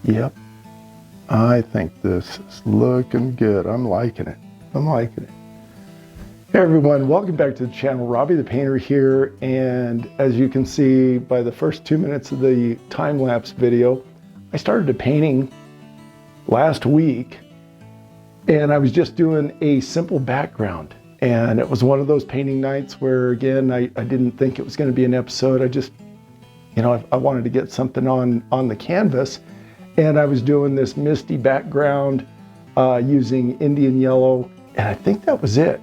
Yep, I think this is looking good. I'm liking it. I'm liking it. Hey everyone, welcome back to the channel. Robbie the Painter here, and as you can see by the first 2 minutes of the time-lapse video, I started a painting last week, and I was just doing a simple background. And it was one of those painting nights where, again, I didn't think it was going to be an episode. I just, I wanted to get something on the canvas. And I was doing this misty background using Indian yellow, and I think that was it.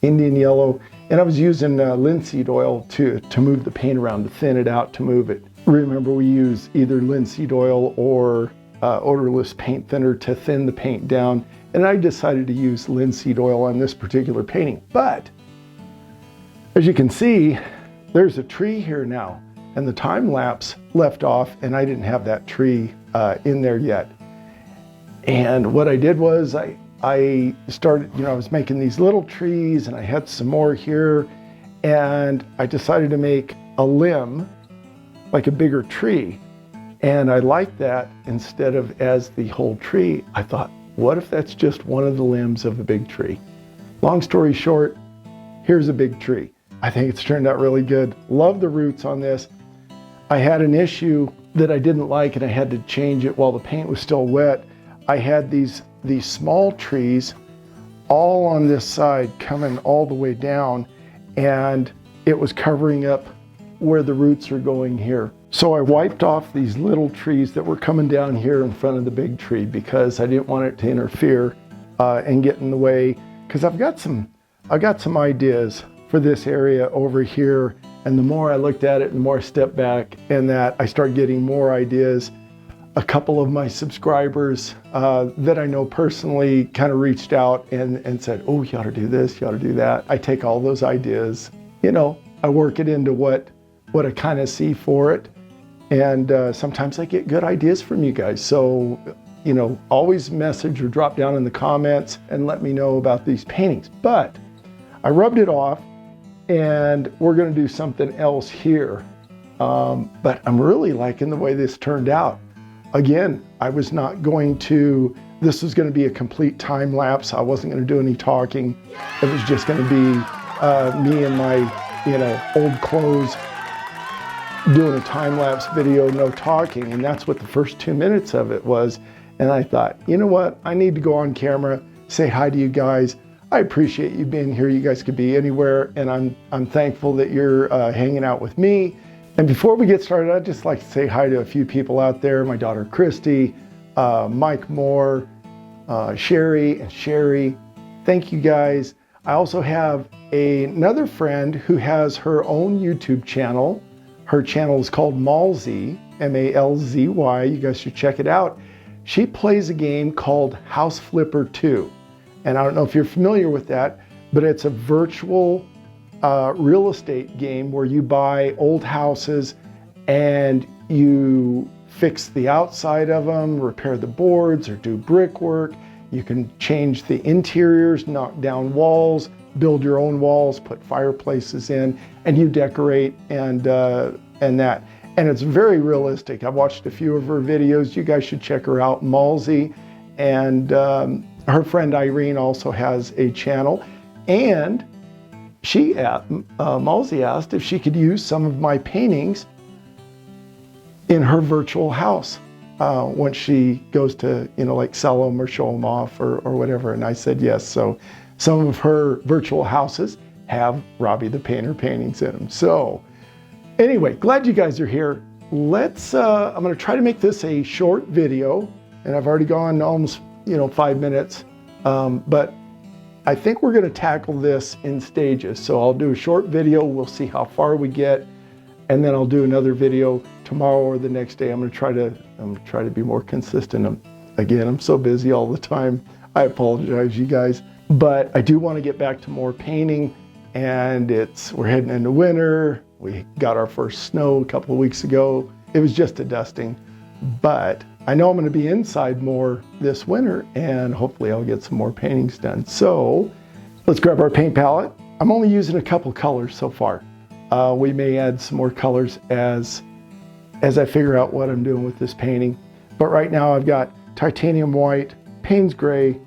Indian yellow, and I was using linseed oil to move the paint around, to thin it out, to move it. Remember, we use either linseed oil or odorless paint thinner to thin the paint down, and I decided to use linseed oil on this particular painting. But as you can see, there's a tree here now, and the time lapse left off, and I didn't have that tree in there yet. And what I did was I started, I was making these little trees, and I had some more here, and I decided to make a limb, like a bigger tree. And I liked that instead of as the whole tree. I thought, what if that's just one of the limbs of a big tree? Long story short, here's a big tree. I think it's turned out really good. Love the roots on this. I had an issue that I didn't like, and I had to change it while the paint was still wet. I had these small trees all on this side coming all the way down, and it was covering up where the roots are going here. So I wiped off these little trees that were coming down here in front of the big tree because I didn't want it to interfere and get in the way, because I've got some ideas for this area over here. And the more I looked at it, the more I stepped back, and that I started getting more ideas. A couple of my subscribers that I know personally kind of reached out and said, oh, you ought to do this, you ought to do that. I take all those ideas, I work it into what I kind of see for it. And sometimes I get good ideas from you guys. So, always message or drop down in the comments and let me know about these paintings. But I rubbed it off, and we're going to do something else here. But I'm really liking the way this turned out. Again, I was not going to, this was going to be a complete time lapse. I wasn't going to do any talking. It was just going to be me in my, old clothes doing a time lapse video, no talking. And that's what the first 2 minutes of it was. And I thought, you know what? I need to go on camera, say hi to you guys. I appreciate you being here. You guys could be anywhere. And I'm thankful that you're hanging out with me. And before we get started, I'd just like to say hi to a few people out there. My daughter, Christy, Mike Moore, Sherry, and Sherry. Thank you guys. I also have another friend who has her own YouTube channel. Her channel is called Malzy, M-A-L-Z-Y. You guys should check it out. She plays a game called House Flipper 2. And I don't know if you're familiar with that, but it's a virtual real estate game where you buy old houses and you fix the outside of them, repair the boards, or do brickwork. You can change the interiors, knock down walls, build your own walls, put fireplaces in, and you decorate and that. And it's very realistic. I've watched a few of her videos. You guys should check her out, Malzy. And her friend Irene also has a channel. And Malzy asked if she could use some of my paintings in her virtual house once she goes to, like sell them or show them off or whatever. And I said yes. So some of her virtual houses have Robbie the Painter paintings in them. So anyway, glad you guys are here. I'm going to try to make this a short video, and I've already gone almost, 5 minutes. But I think we're going to tackle this in stages. So I'll do a short video. We'll see how far we get. And then I'll do another video tomorrow or the next day. I'm going to try to be more consistent. Again, I'm so busy all the time. I apologize, you guys. But I do want to get back to more painting. And we're heading into winter. We got our first snow a couple of weeks ago. It was just a dusting. But I know I'm going to be inside more this winter, and hopefully I'll get some more paintings done. So let's grab our paint palette. I'm only using a couple colors so far. We may add some more colors as I figure out what I'm doing with this painting. But right now I've got titanium white, Payne's gray,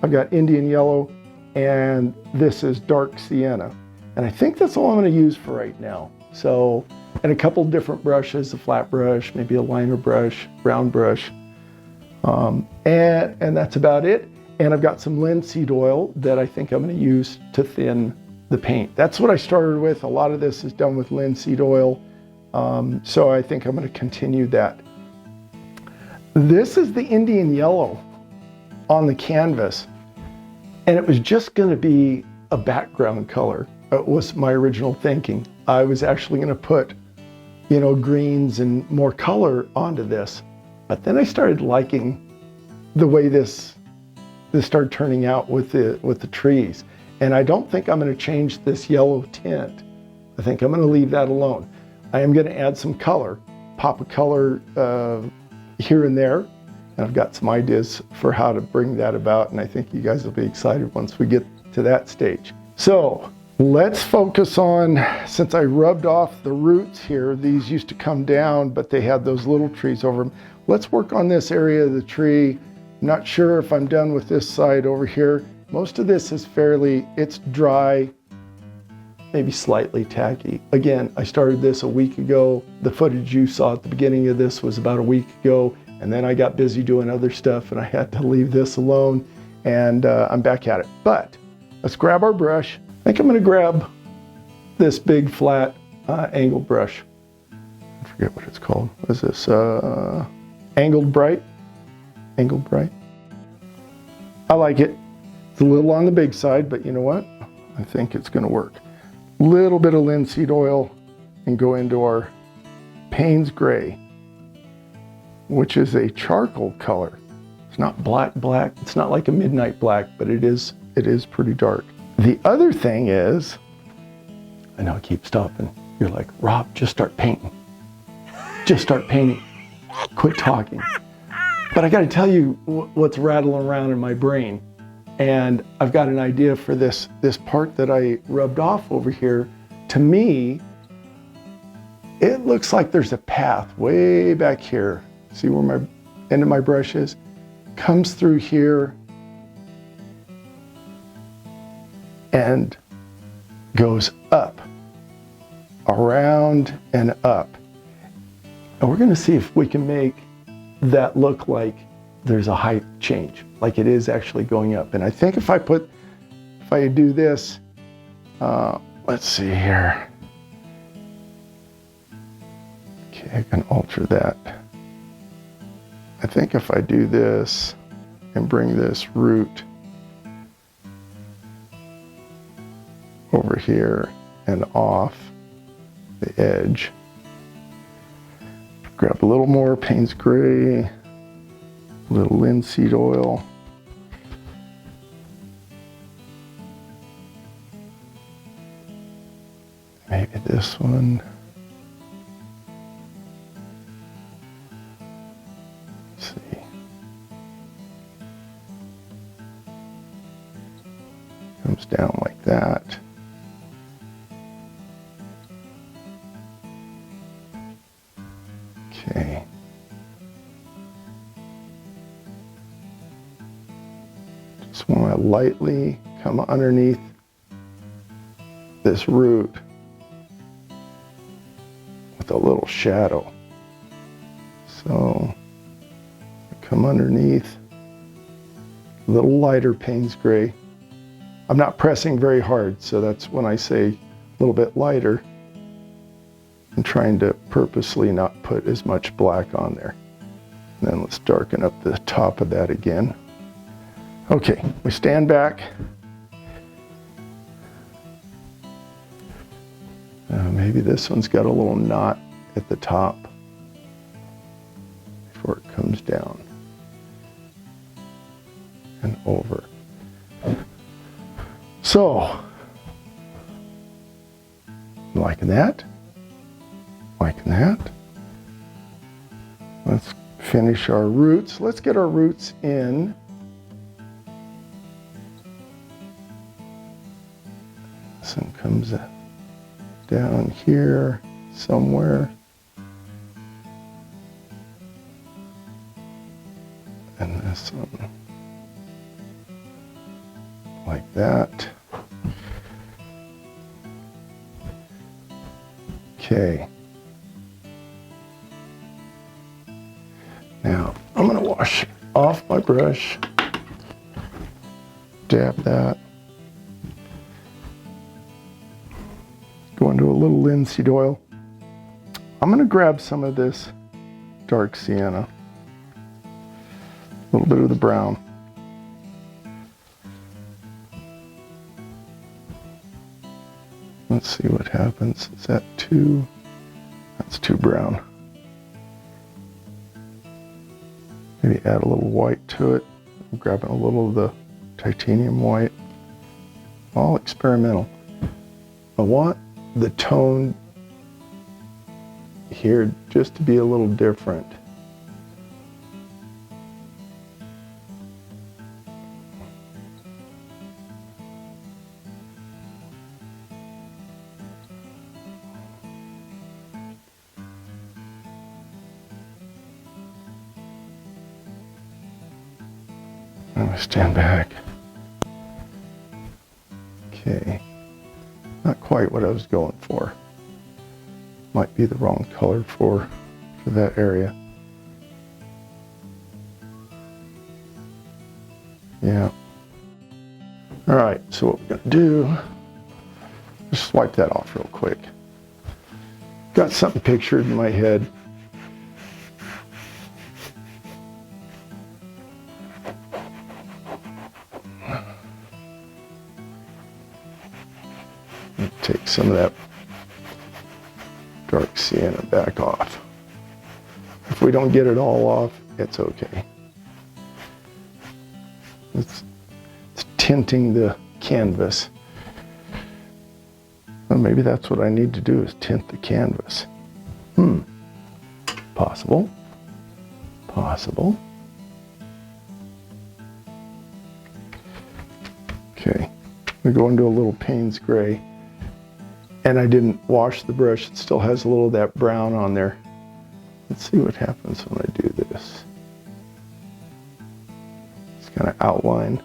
I've got Indian yellow, and this is dark sienna. And I think that's all I'm going to use for right now. So, and a couple different brushes, a flat brush, maybe a liner brush, round brush. And that's about it. And I've got some linseed oil that I think I'm going to use to thin the paint. That's what I started with. A lot of this is done with linseed oil. So I think I'm going to continue that. This is the Indian yellow on the canvas. And it was just going to be a background color. It was my original thinking. I was actually going to put, you know, greens and more color onto this. But then I started liking the way this started turning out with the trees. And I don't think I'm going to change this yellow tint. I think I'm going to leave that alone. I am going to add some color, pop a color here and there. And I've got some ideas for how to bring that about. And I think you guys will be excited once we get to that stage. So let's focus on, since I rubbed off the roots here, these used to come down, but they had those little trees over them. Let's work on this area of the tree. I'm not sure if I'm done with this side over here. Most of this is it's dry, maybe slightly tacky. Again, I started this a week ago. The footage you saw at the beginning of this was about a week ago, and then I got busy doing other stuff and I had to leave this alone, and I'm back at it. But let's grab our brush. I think I'm gonna grab this big flat angled brush. I forget what it's called. What is this? Angled Bright? Angled Bright? I like it. It's a little on the big side, but you know what? I think it's gonna work. Little bit of linseed oil and go into our Payne's Gray, which is a charcoal color. It's not black. It's not like a midnight black, but it is pretty dark. The other thing is, I know I keep stopping. You're like, Rob, just start painting. Just start painting. Quit talking. But I got to tell you what's rattling around in my brain. And I've got an idea for this part that I rubbed off over here. To me, it looks like there's a path way back here. See where my end of my brush is? Comes through here and goes up, around and up. And we're gonna see if we can make that look like there's a height change, like it is actually going up. And I think if I do this, let's see here. Okay, I can alter that. I think if I do this and bring this root over here and off the edge, grab a little more Payne's Gray, a little linseed oil, maybe this one. Let's see. Comes down like that. Okay. Just want to lightly come underneath this root with a little shadow. So come underneath, a little lighter Payne's Gray. I'm not pressing very hard, so that's when I say a little bit lighter. I'm trying to purposely not put as much black on there. And then let's darken up the top of that again. Okay, we stand back. Maybe this one's got a little knot at the top before it comes down and over. So, liking that, liking that. Let's finish our roots. Let's get our roots in. This one comes down here somewhere. this one like that. Okay. Now I'm going to wash off my brush, dab that, go into a little linseed oil. I'm going to grab some of this dark sienna, a little bit of the brown. Let's see what happens. Is that too? That's too brown. Maybe add a little white to it. I'm grabbing a little of the titanium white. All experimental. I want the tone here just to be a little different. I'm going to stand back. Okay, not quite what I was going for. Might be the wrong color for that area. Yeah. All right, so what we're going to do, just wipe that off real quick. Got something pictured in my head. Take some of that dark sienna back off. If we don't get it all off, it's okay. It's tinting the canvas. Well, maybe that's what I need to do, is tint the canvas. Possible. Possible. Okay, we go into a little Payne's gray. And I didn't wash the brush. It still has a little of that brown on there. Let's see what happens when I do this. Just kind of outline.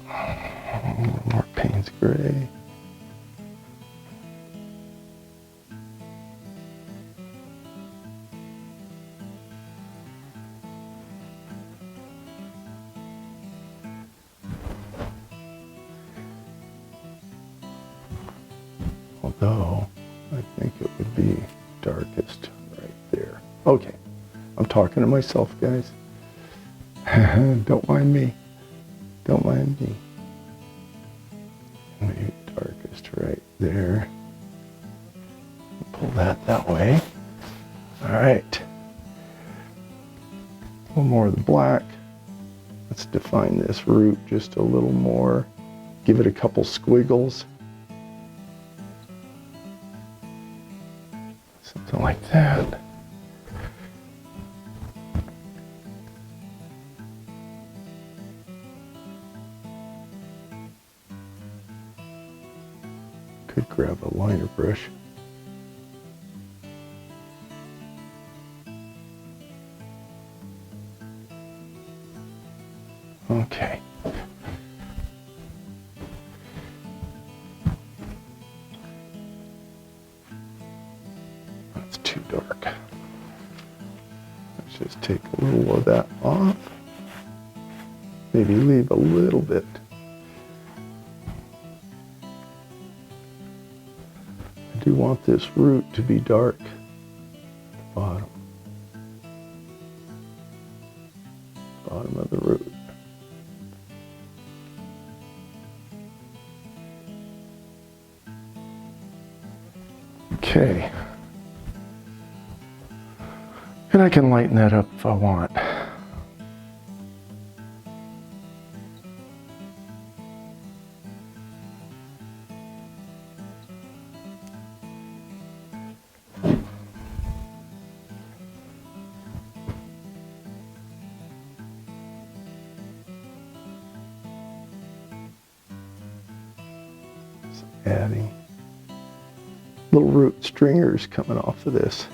A little more Payne's gray. Although, I think it would be darkest right there. Okay, I'm talking to myself, guys. Don't mind me. Don't mind me. Maybe darkest right there. Pull that way. All right. A little more of the black. Let's define this root just a little more. Give it a couple squiggles. Something like that. Could grab a liner brush. Okay. That's too dark. Let's just take a little of that off. Maybe leave a little bit. I do want this root to be dark at the bottom. Bottom of the root. Okay. And I can lighten that up if I want. Just adding little root stringers coming off of this.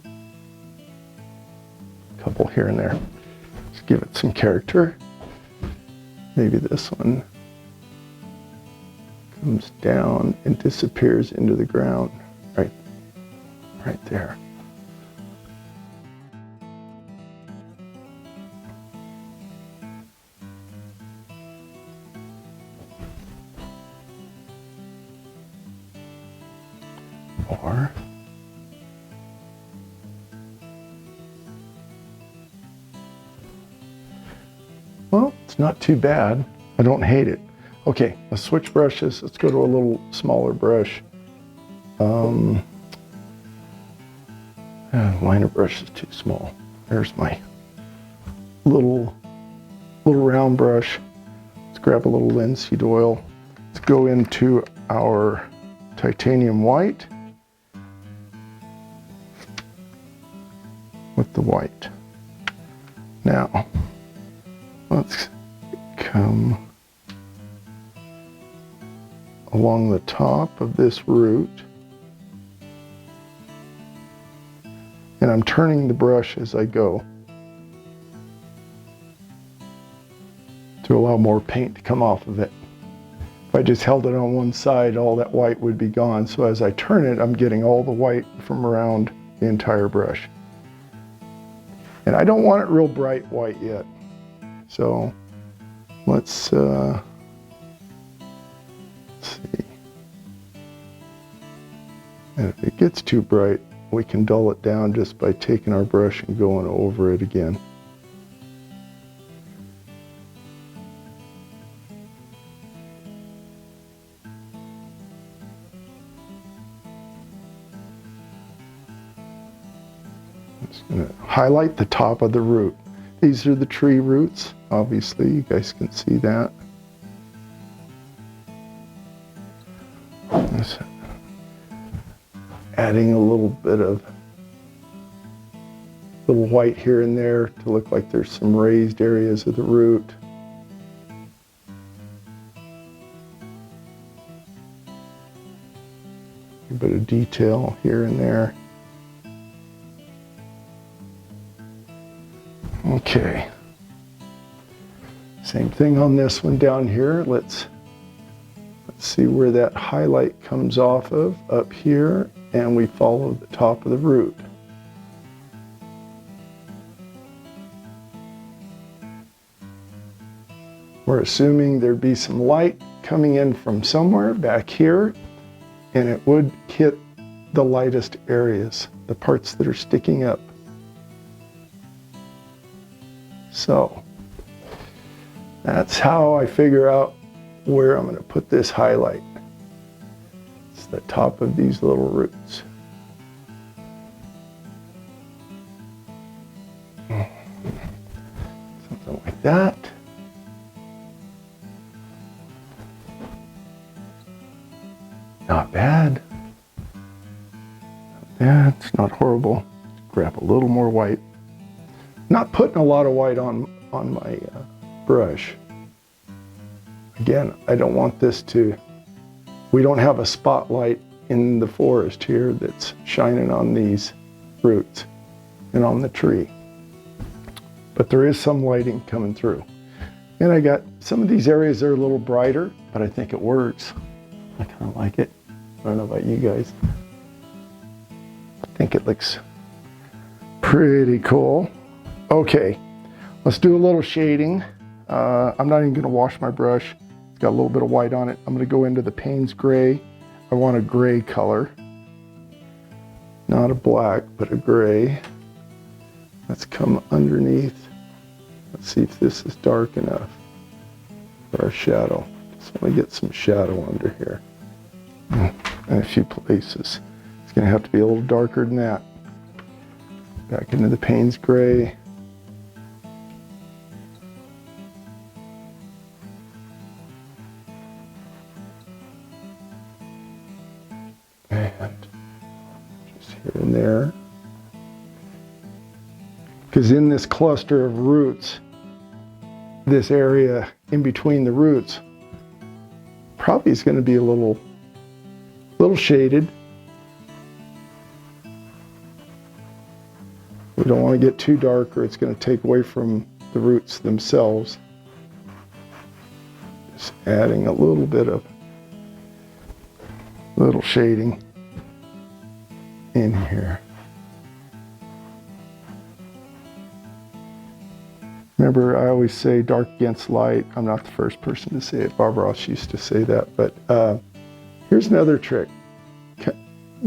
A couple here and there. Just give it some character. Maybe this one comes down and disappears into the ground. Right there. Or well, it's not too bad. I don't hate it. Okay, let's switch brushes. Let's go to a little smaller brush. Liner brush is too small. There's my little round brush. Let's grab a little linseed oil. Let's go into our titanium white with the white. Now, let's come along the top of this root. And I'm turning the brush as I go to allow more paint to come off of it. If I just held it on one side, all that white would be gone. So as I turn it, I'm getting all the white from around the entire brush. And I don't want it real bright white yet. So let's see. And if it gets too bright, we can dull it down just by taking our brush and going over it again. I'm just going to highlight the top of the root. These are the tree roots. Obviously, you guys can see that. Adding a little bit of little white here and there to look like there's some raised areas of the root. A bit of detail here and there. Okay. Same thing on this one down here. Let's see where that highlight comes off of, up here, and we follow the top of the root. We're assuming there'd be some light coming in from somewhere back here, and it would hit the lightest areas, the parts that are sticking up. So that's how I figure out where I'm going to put this highlight. It's the top of these little roots. Something like that. Not bad. Not bad. It's not horrible. Grab a little more white. Not putting a lot of white on my brush. Again, I don't want this to, we don't have a spotlight in the forest here that's shining on these roots and on the tree. But there is some lighting coming through. And I got some of these areas that are a little brighter, but I think it works. I kind of like it. I don't know about you guys. I think it looks pretty cool. Okay, let's do a little shading. I'm not even going to wash my brush. It's got a little bit of white on it. I'm going to go into the Payne's gray. I want a gray color. Not a black, but a gray. Let's come underneath. Let's see if this is dark enough for our shadow. Just want to get some shadow under here. In a few places. It's going to have to be a little darker than that. Back into the Payne's gray. And just here and there. Because in this cluster of roots, this area in between the roots probably is going to be a little shaded. We don't want to get too dark or it's going to take away from the roots themselves. Just adding a little bit of little shading in here. Remember, I always say dark against light. I'm not the first person to say it. Bob Ross used to say that. But here's another trick.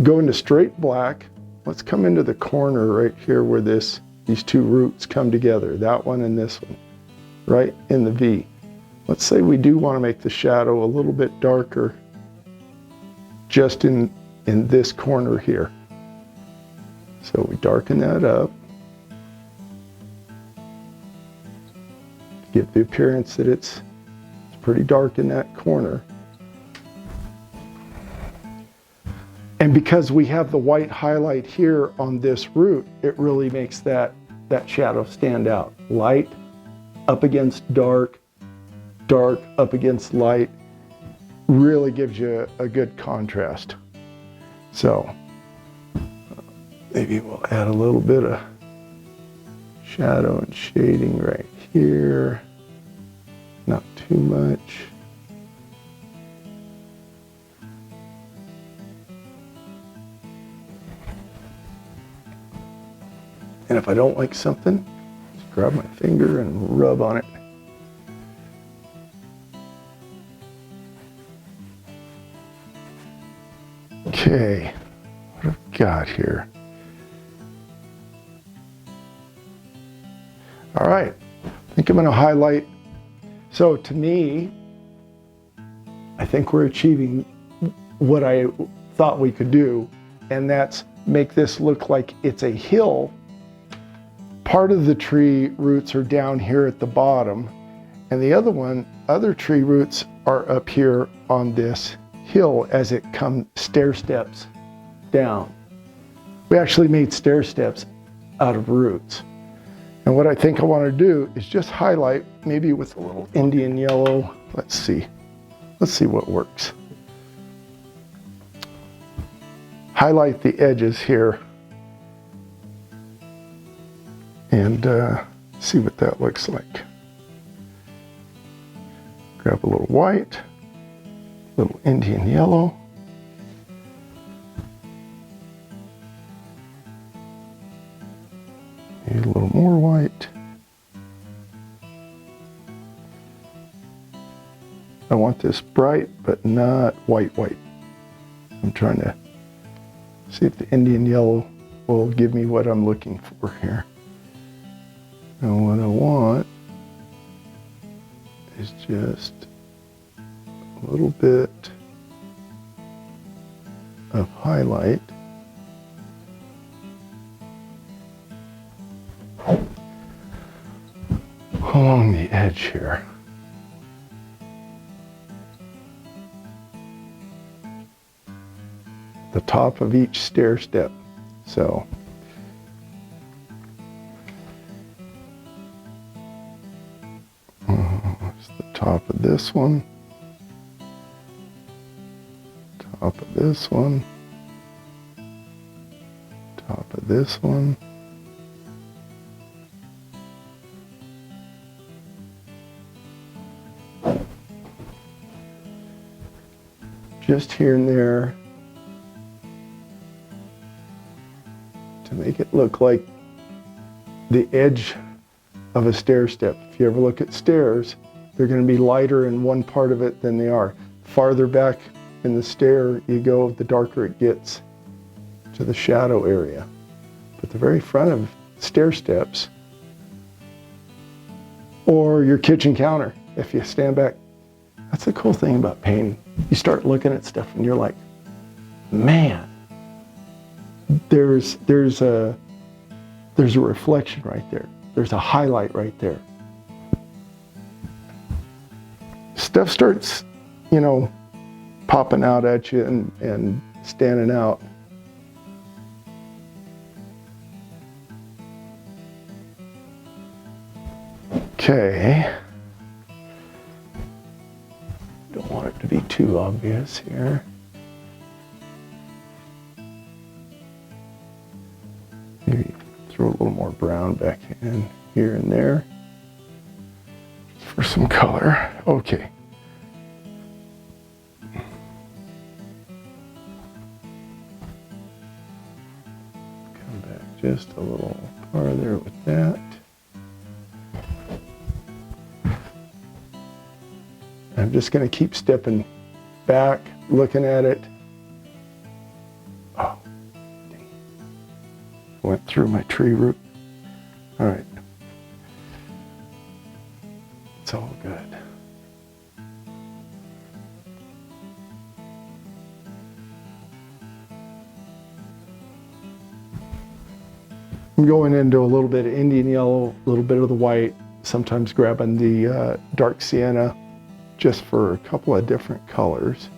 Go into straight black. Let's come into the corner right here where these two roots come together. That one and this one, right in the V. Let's say we do want to make the shadow a little bit darker just in this corner here. So we darken that up. Get the appearance that it's pretty dark in that corner. And because we have the white highlight here on this root, it really makes that shadow stand out. Light up against dark, dark up against light, really gives you a good contrast. So maybe we'll add a little bit of shadow and shading right here, not too much. And if I don't like something, just grab my finger and rub on it. Okay, what I've got here. All right, I think I'm going to highlight. So to me, I think we're achieving what I thought we could do, and that's make this look like it's a hill. Part of the tree roots are down here at the bottom, and the other tree roots are up here on this hill as it comes stair steps down. We actually made stair steps out of roots. And what I think I want to do is just highlight, maybe with a little Indian yellow. Let's see what works. Highlight the edges here and see what that looks like. Grab a little white, a little Indian yellow. Maybe a little more white. I want this bright, but not white. I'm trying to see if the Indian yellow will give me what I'm looking for here. And what I want is just a little bit of highlight along the edge here. The top of each stair step. So it's the top of this one, top of this one, top of this one. Just here and there to make it look like the edge of a stair step. If you ever look at stairs, they're going to be lighter in one part of it than they are. Farther back in the stair you go, the darker it gets to the shadow area. But the very front of stair steps, or your kitchen counter, if you stand back, that's the cool thing about painting. You start looking at stuff and you're like, man, there's a reflection right there. There's a highlight right there. Stuff starts, popping out at you and standing out. Okay. Don't want it to be too obvious here. Maybe throw a little more brown back in here and there for some color. Okay. Come back just a little farther with that. I'm just going to keep stepping back, looking at it. Oh, dang. Went through my tree root. All right. It's all good. I'm going into a little bit of Indian yellow, a little bit of the white, sometimes grabbing the dark sienna just for a couple of different colors.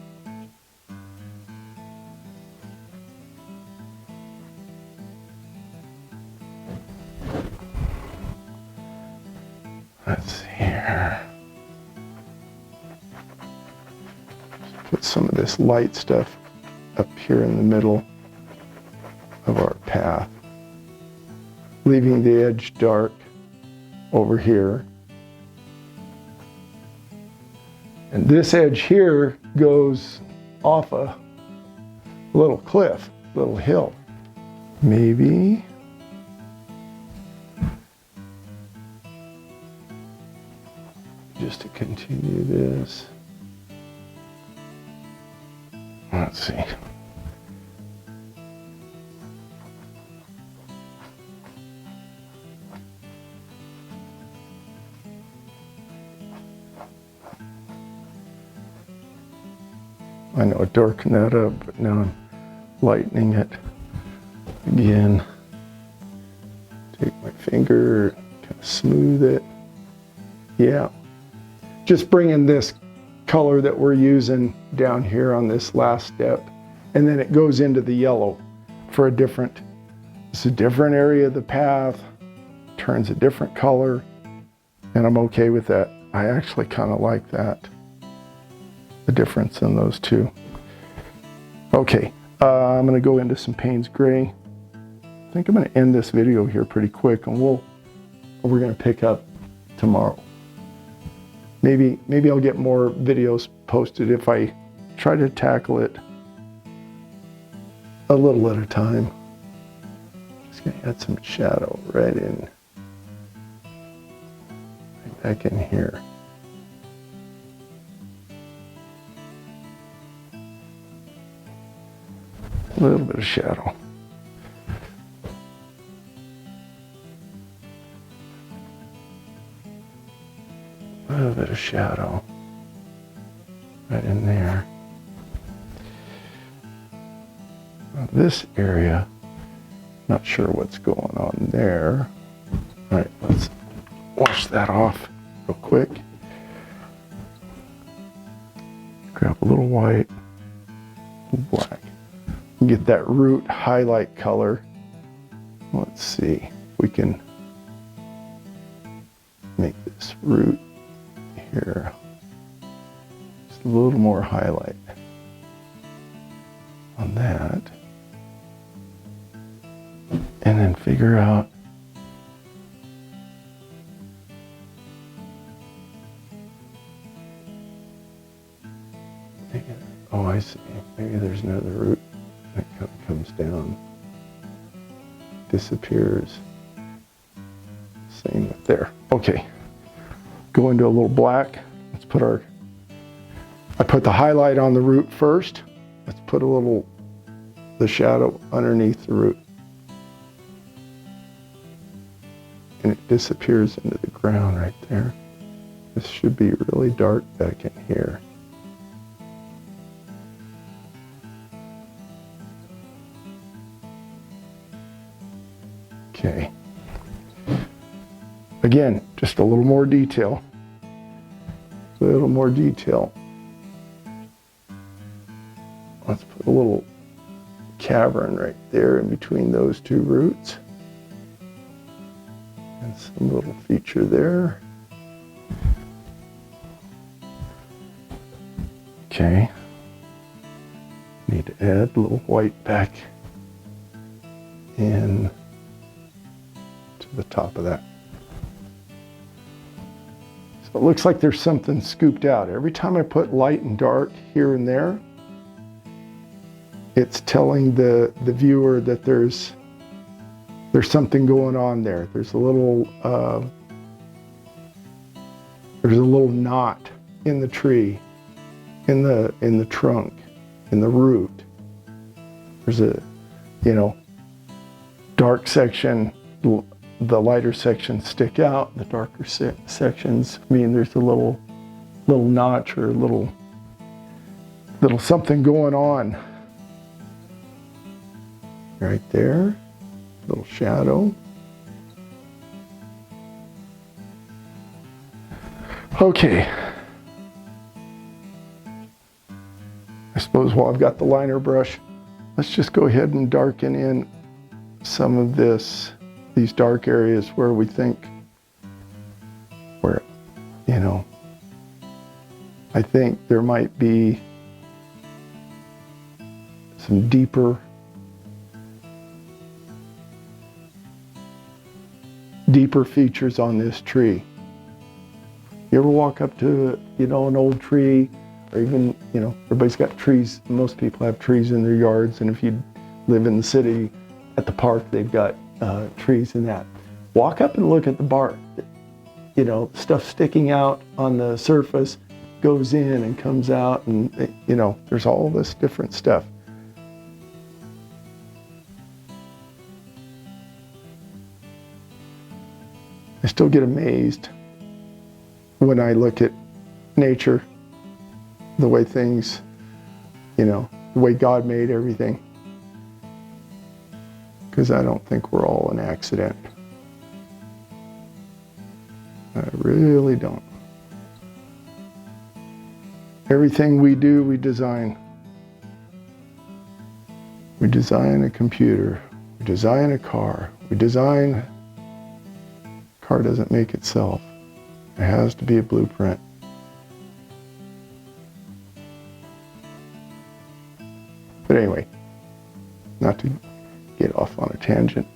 Let's see here. Put some of this light stuff up here in the middle of our path, leaving the edge dark over here. And this edge here goes off a little cliff, little hill. Maybe just to continue this. Let's see. I know it darkened that up, but now I'm lightening it again. Take my finger, kind of smooth it. Yeah. Just bringing this color that we're using down here on this last step, and then it goes into the yellow for it's a different area of the path, turns a different color, and I'm okay with that. I actually kind of like that, the difference in those two. Okay, I'm gonna go into some Payne's Gray. I think I'm gonna end this video here pretty quick, and we're gonna pick up tomorrow. Maybe I'll get more videos posted if I try to tackle it a little at a time. Just gonna add some shadow right back in here. A little bit of shadow. A little bit of shadow right in there. Now this area, not sure what's going on there. All right, let's wash that off real quick. Grab a little white, a little black. Get that root highlight color. Let's see if we can make this root here just a little more highlight on that, and then figure out oh, I see, maybe there's another root that kind of comes down, disappears. Same with there. Okay, go into a little black. Let's put I put the highlight on the root first. Let's put the shadow underneath the root. And it disappears into the ground right there. This should be really dark back in here. Okay. Again, just a little more detail. A little more detail. Let's put a little cavern right there in between those two roots. And some little feature there. Okay. Need to add a little white back in to the top of that. So it looks like there's something scooped out. Every time I put light and dark here and there, it's telling the viewer that there's something going on there. There's a little knot in the tree, in the trunk, in the root. There's a, dark section, the lighter sections stick out. The darker sections mean there's a little notch or a little something going on. Right there, little shadow. Okay. I suppose while I've got the liner brush, let's just go ahead and darken in some of these dark areas where we think, I think there might be some deeper features on this tree. You ever walk up to, an old tree, or even, everybody's got trees. Most people have trees in their yards, and if you live in the city, at the park, they've got trees in that. Walk up and look at the bark. Stuff sticking out on the surface goes in and comes out, and there's all this different stuff. I still get amazed when I look at nature, the way things, the way God made everything. Because I don't think we're all an accident. I really don't. Everything we do, we design. We design a computer. We design a car. Car doesn't make itself. It has to be a blueprint. But anyway, not to get off on a tangent.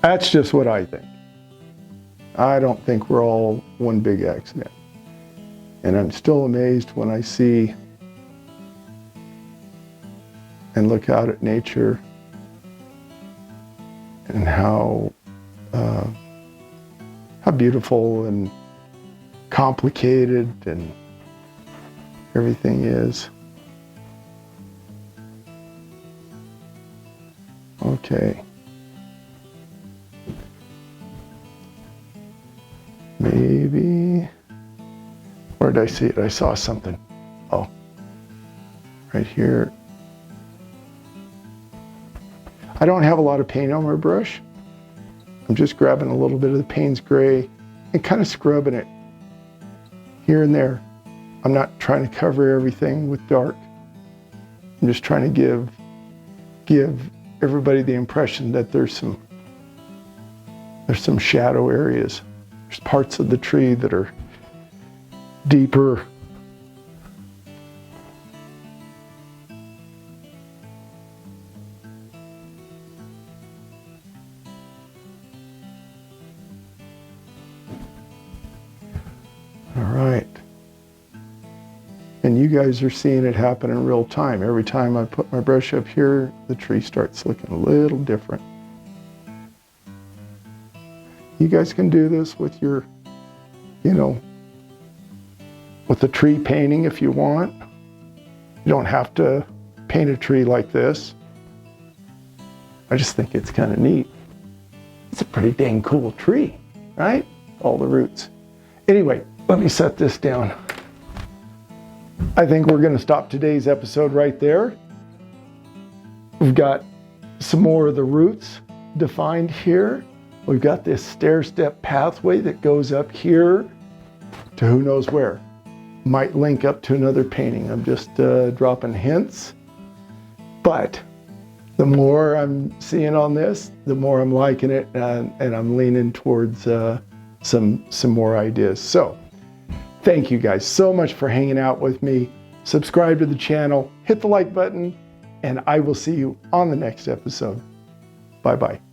That's just what I think. I don't think we're all one big accident. And I'm still amazed when I see and look out at nature and how beautiful and complicated and everything is. Okay. Maybe, where did I see it? I saw something. Oh, right here. I don't have a lot of paint on my brush. I'm just grabbing a little bit of the Payne's Gray and kind of scrubbing it here and there. I'm not trying to cover everything with dark. I'm just trying to give everybody the impression that there's some shadow areas. There's parts of the tree that are deeper. All right. And you guys are seeing it happen in real time. Every time I put my brush up here, the tree starts looking a little different. You guys can do this with your, with the tree painting if you want. You don't have to paint a tree like this. I just think it's kind of neat. It's a pretty dang cool tree, right? All the roots. Anyway, let me set this down. I think we're going to stop today's episode right there. We've got some more of the roots defined here. We've got this stair-step pathway that goes up here to who knows where. Might link up to another painting. I'm just dropping hints. But the more I'm seeing on this, the more I'm liking it, and I'm leaning towards some more ideas. So thank you guys so much for hanging out with me. subscribe to the channel, hit the like button, and I will see you on the next episode. Bye-bye.